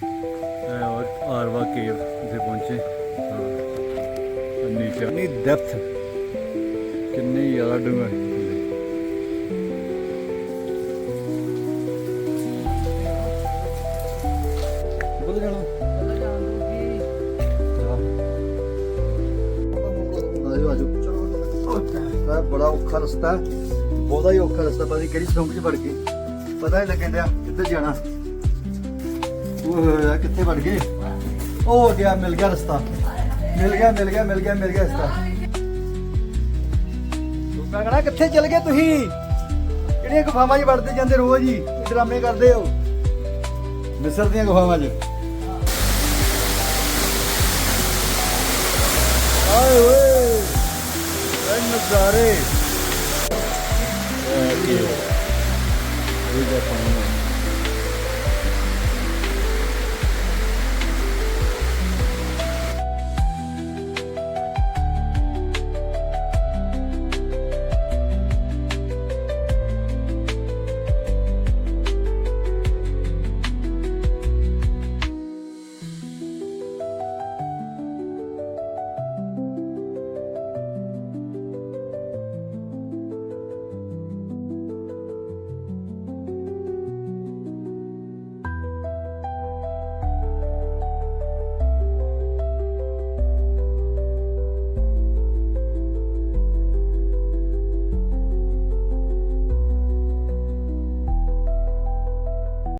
और आरवा केव इतने पहुंचे। हाँ नीचे कितनी डेप्थ कितनी ज़्यादा डूंघाई बोल जाना बड़ा औखा रस्ता बहुत ही औखा रस्ता पता नहीं कि सौंप च वड़ गए पता नहीं लगन दिया किधर जाना कितने वड़ गए हो गया मिल गया रास्ता मिल गया रास्ता कहना कितने चल गए तुम किहड़ियां गुफावां च वड़ते जांदे रोज ही ड्रामे करते हो मिस्र दी गुफावां च आए ओए नज़ारे